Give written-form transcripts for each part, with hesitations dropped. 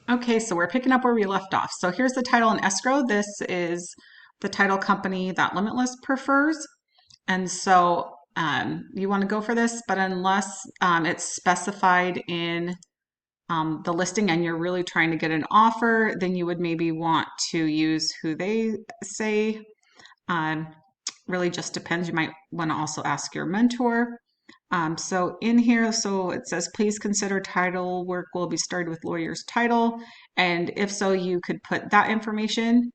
Okay, so we're picking up where we left off. So here's the title and escrow. This is the title company that Limitless prefers. And so you want to go for this, but unless it's specified in the listing and you're really trying to get an offer, then you would maybe want to use who they say. Um, really just depends. You might want to also ask your mentor. So in here, so it says, please consider title work will be started with lawyer's title. And if so, you could put that information.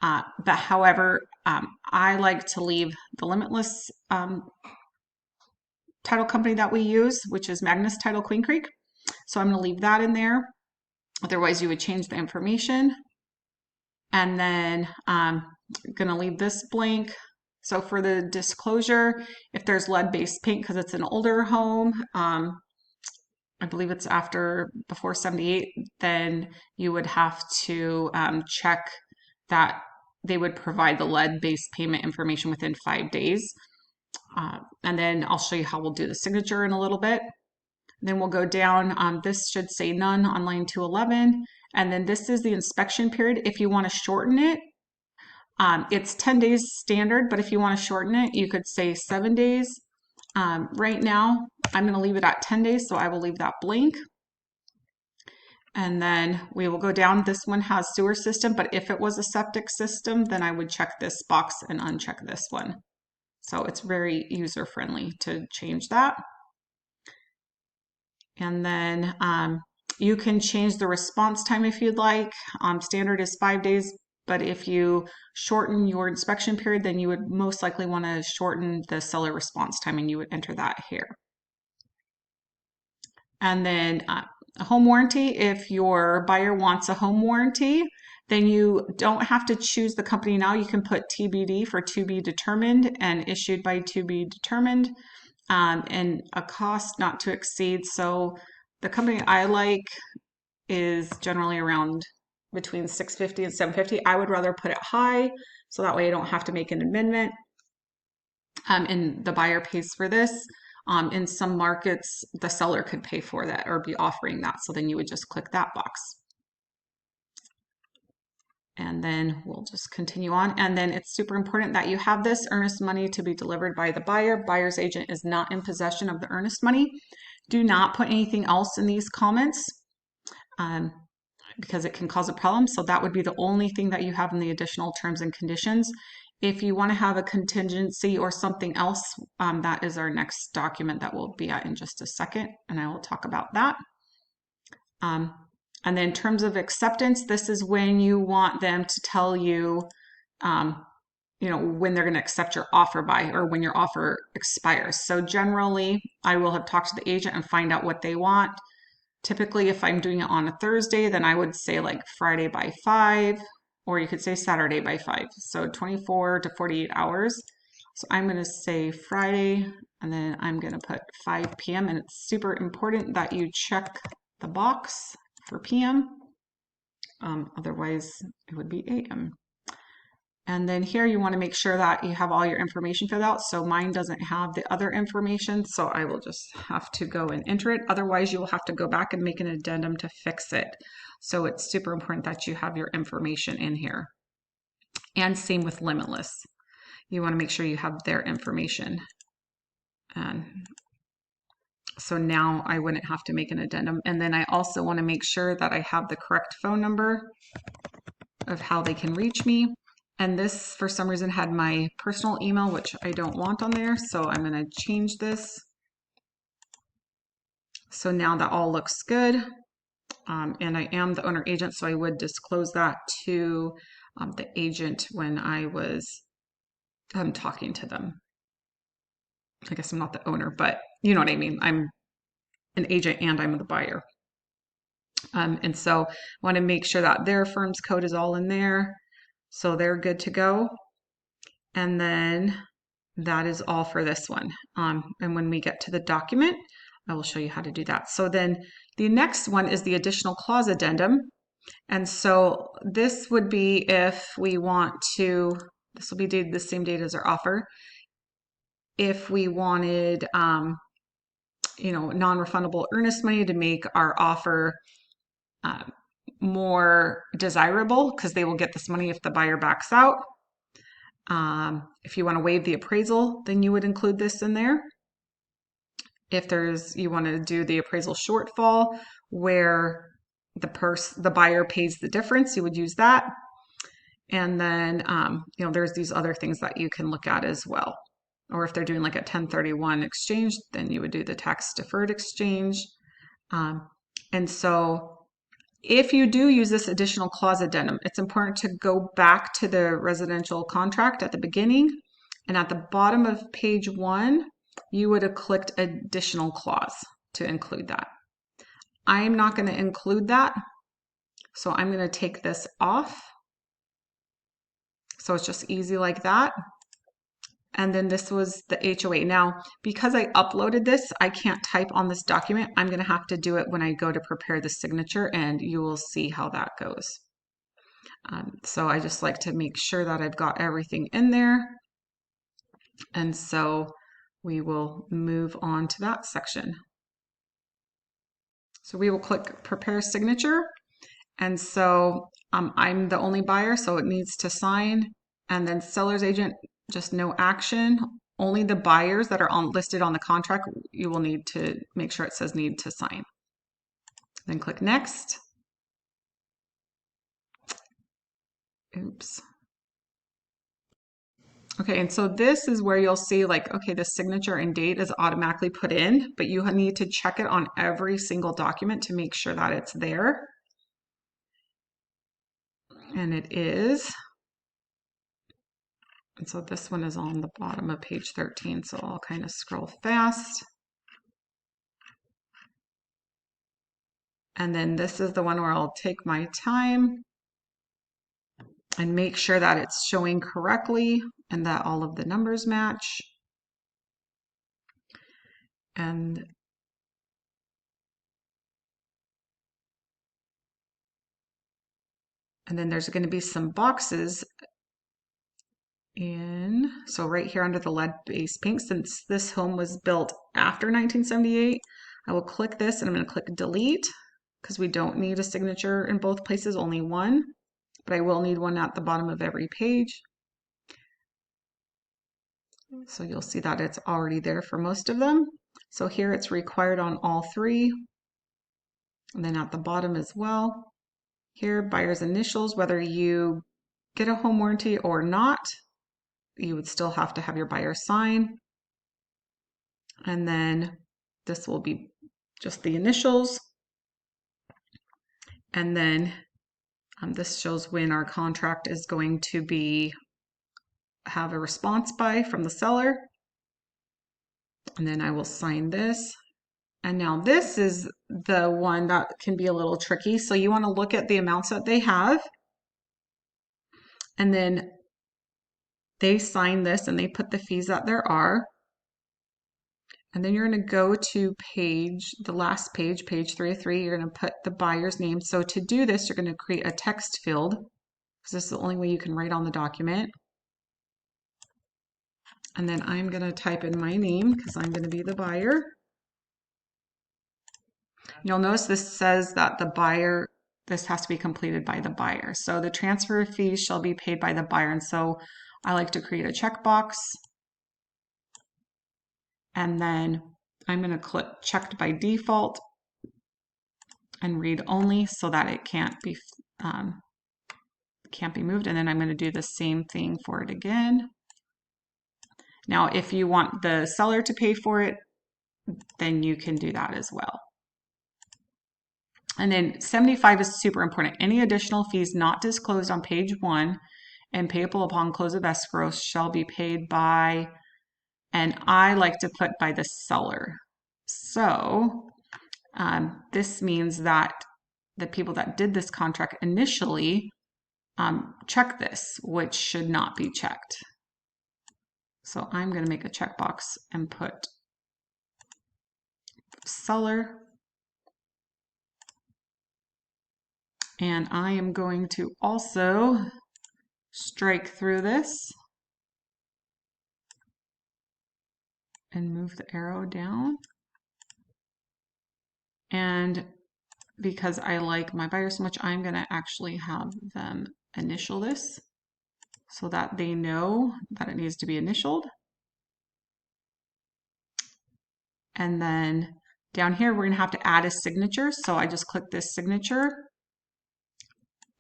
But however, I like to leave the Limitless title company that we use, which is Magnus Title Queen Creek. So I'm going to leave that in there. Otherwise, you would change the information. And then I'm going to leave this blank. So for the disclosure, if there's lead-based paint because it's an older home, I believe it's before 78, then you would have to check that they would provide the lead-based payment information within 5 days. And then I'll show you how we'll do the signature in a little bit. Then we'll go down. This should say none on line 211. And then this is the inspection period. If you want to shorten it, it's 10 days standard, but if you want to shorten it, you could say 7 days. Right now, I'm going to leave it at 10 days, so I will leave that blank. And then we will go down. This one has sewer system, but if it was a septic system, then I would check this box and uncheck this one. So it's very user friendly to change that. And then you can change the response time if you'd like. Standard is 5 days, but if you shorten your inspection period, then you would most likely want to shorten the seller response time, and you would enter that here. And then a home warranty, if your buyer wants a home warranty, then you don't have to choose the company now. You can put TBD for to be determined and issued by to be determined, and a cost not to exceed. So the company I like is generally around between $650 and $750. I would rather put it high so that way I don't have to make an amendment, and the buyer pays for this. In some markets, the seller could pay for that or be offering that. So then you would just click that box. And then we'll just continue on. And then it's super important that you have this earnest money to be delivered by the buyer. Buyer's agent is not in possession of the earnest money. Do not put anything else in these comments because it can cause a problem. So that would be the only thing that you have in the additional terms and conditions. If you want to have a contingency or something else, that is our next document that we'll be at in just a second, and I will talk about that. And then in terms of acceptance, this is when you want them to tell you, when they're going to accept your offer by, or when your offer expires. So generally, I will have talked to the agent and find out what they want. Typically, if I'm doing it on a Thursday, then I would say like Friday by 5, or you could say Saturday by 5. So 24 to 48 hours. So I'm going to say Friday, and then I'm going to put 5 p.m. And it's super important that you check the box for p.m. Otherwise, it would be a.m. And then here you want to make sure that you have all your information filled out. So mine doesn't have the other information, so I will just have to go and enter it. Otherwise, you will have to go back and make an addendum to fix it. So it's super important that you have your information in here. And same with Limitless. You want to make sure you have their information. And so now I wouldn't have to make an addendum. And then I also want to make sure that I have the correct phone number of how they can reach me. And this, for some reason, had my personal email, which I don't want on there. So I'm going to change this. So now that all looks good. And I am the owner agent, so I would disclose that to the agent when I was talking to them. I guess I'm not the owner, but you know what I mean. I'm an agent and I'm the buyer. And so I want to make sure that their firm's code is all in there. So they're good to go. And then that is all for this one. And when we get to the document, I will show you how to do that. So then the next one is the additional clause addendum. And so this would be if we want to, this will be dated the same date as our offer. If we wanted, non-refundable earnest money to make our offer more desirable because they will get this money if the buyer backs out. If you want to waive the appraisal, then you would include this in there. If you want to do the appraisal shortfall where the buyer pays the difference, you would use that. And then, there's these other things that you can look at as well. Or if they're doing like a 1031 exchange, then you would do the tax deferred exchange. And so if you do use this additional clause addendum, it's important to go back to the residential contract at the beginning, and at the bottom of page 1, you would have clicked additional clause to include that. I'm not going to include that, so I'm going to take this off. So it's just easy like that. And then this was the HOA. Now, because I uploaded this, I can't type on this document. I'm going to have to do it when I go to prepare the signature, and you will see how that goes. So I just like to make sure that I've got everything in there. And so we will move on to that section. So we will click prepare signature. And so I'm the only buyer, so it needs to sign. And then seller's agent, just no action. Only the buyers that are listed on the contract, you will need to make sure it says need to sign. Then click next. Oops. Okay, and so this is where you'll see like, okay, the signature and date is automatically put in, but you need to check it on every single document to make sure that it's there. And it is. And so this one is on the bottom of page 13, so I'll kind of scroll fast. And then this is the one where I'll take my time and make sure that it's showing correctly and that all of the numbers match. And then there's going to be some boxes so right here under the lead-based paint, since this home was built after 1978, I will click this and I'm going to click delete because we don't need a signature in both places, only one, but I will need one at the bottom of every page. So you'll see that it's already there for most of them. So here it's required on all 3. And then at the bottom as well, here, buyer's initials, whether you get a home warranty or not, you would still have to have your buyer sign. And then this will be just the initials. And then this shows when our contract is going to have a response by from the seller. And then I will sign this. And now this is the one that can be a little tricky. So you want to look at the amounts that they have. And then they sign this and they put the fees that there are. And then you're going to go to the last page, page 3 of 3. You're going to put the buyer's name. So to do this, you're going to create a text field because this is the only way you can write on the document. And then I'm going to type in my name because I'm going to be the buyer. You'll notice this says that this has to be completed by the buyer. So the transfer fees shall be paid by the buyer. And so I like to create a checkbox. And then I'm going to click checked by default and read only so that it can't be moved. And then I'm going to do the same thing for it again. Now, if you want the seller to pay for it, then you can do that as well. And then 75 is super important. Any additional fees not disclosed on page 1 and payable upon close of escrow shall be paid by, and I like to put by the seller. So this means that the people that did this contract initially check this, which should not be checked. So I'm going to make a checkbox and put seller. And I am going to also strike through this and move the arrow down. And because I like my buyers so much, I'm going to actually have them initial this so that they know that it needs to be initialed. And then down here, we're going to have to add a signature. So I just click this signature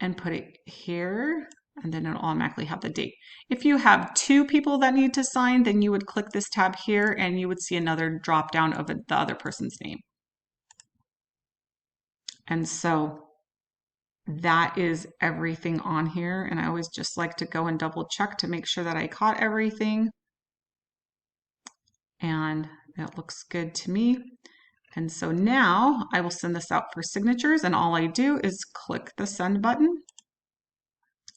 and put it here, and then it'll automatically have the date. If you have two people that need to sign, then you would click this tab here and you would see another drop down of the other person's name. And so that is everything on here. And I always just like to go and double check to make sure that I caught everything. And it looks good to me. And so now I will send this out for signatures, and all I do is click the send button,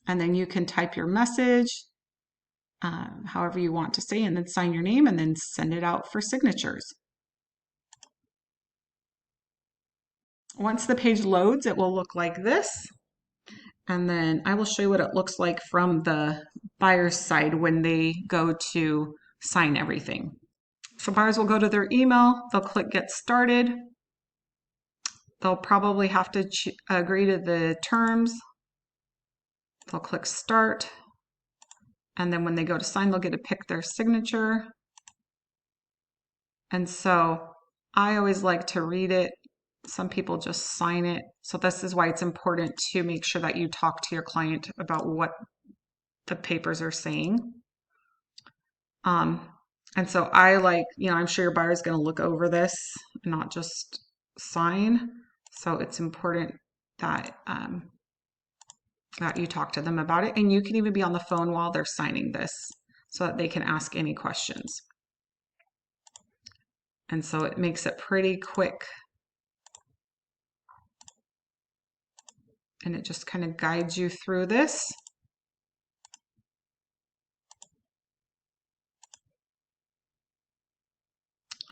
and then you can type your message however you want to say, and then sign your name and then send it out for signatures. Once the page loads, it will look like this. And then I will show you what it looks like from the buyer's side when they go to sign everything. So buyers will go to their email, they'll click get started. They'll probably have to agree to the terms. They'll click start. And then when they go to sign, they'll get to pick their signature. And so I always like to read it. Some people just sign it. So this is why it's important to make sure that you talk to your client about what the papers are saying. And so I like, I'm sure your buyer is going to look over this, not just sign. So it's important that that you talk to them about it. And you can even be on the phone while they're signing this so that they can ask any questions. And so it makes it pretty quick. And it just kind of guides you through this.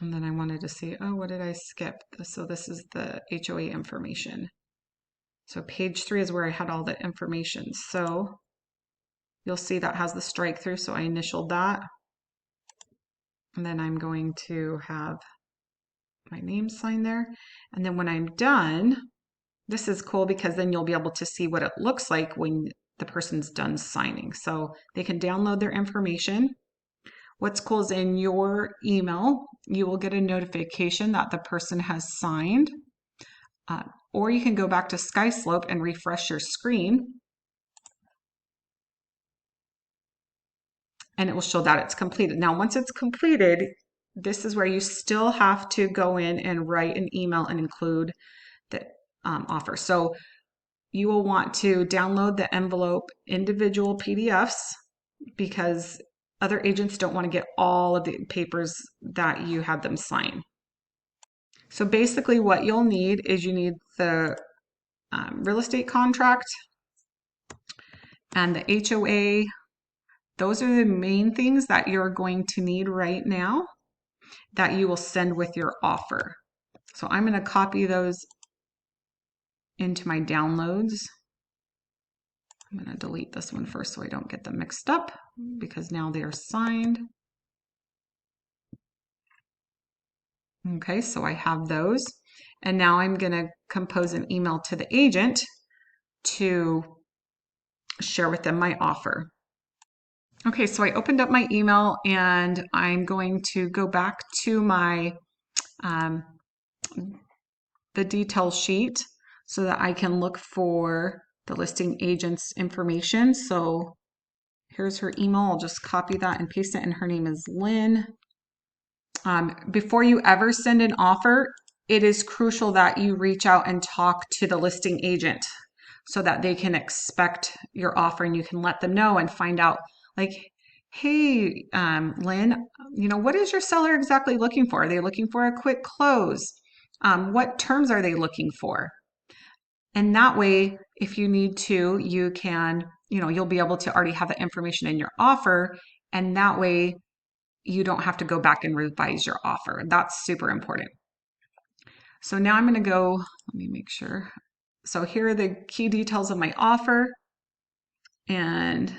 And then I wanted to see, oh, what did I skip? So this is the HOA information. So page 3 is where I had all the information. So you'll see that has the strike through. So I initialed that. And then I'm going to have my name signed there. And then when I'm done, this is cool because then you'll be able to see what it looks like when the person's done signing. So they can download their information. What's cool is in your email, you will get a notification that the person has signed. Or you can go back to Skyslope and refresh your screen. And it will show that it's completed. Now, once it's completed, this is where you still have to go in and write an email and include the offer. So you will want to download the envelope individual PDFs because other agents don't want to get all of the papers that you had them sign. So basically what you'll need is you need the real estate contract and the HOA. Those are the main things that you're going to need right now that you will send with your offer. So I'm going to copy those into my downloads. I'm going to delete this one first so I don't get them mixed up because now they are signed. Okay, so I have those. And now I'm going to compose an email to the agent to share with them my offer. Okay, so I opened up my email and I'm going to go back to my the detail sheet so that I can look for the listing agent's information. So here's her email. I'll just copy that and paste it, and her name is Lynn. Before you ever send an offer, it is crucial that you reach out and talk to the listing agent so that they can expect your offer and you can let them know and find out like, hey, Lynn, what is your seller exactly looking for? Are they looking for a quick close? What terms are they looking for? And that way, if you need to, you can, you'll be able to already have the information in your offer. And that way you don't have to go back and revise your offer. That's super important. So now I'm going to go, let me make sure. So here are the key details of my offer. And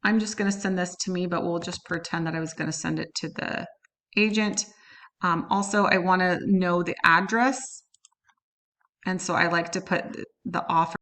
I'm just going to send this to me, but we'll just pretend that I was going to send it to the agent. Also, I want to know the address And so I like to put the offer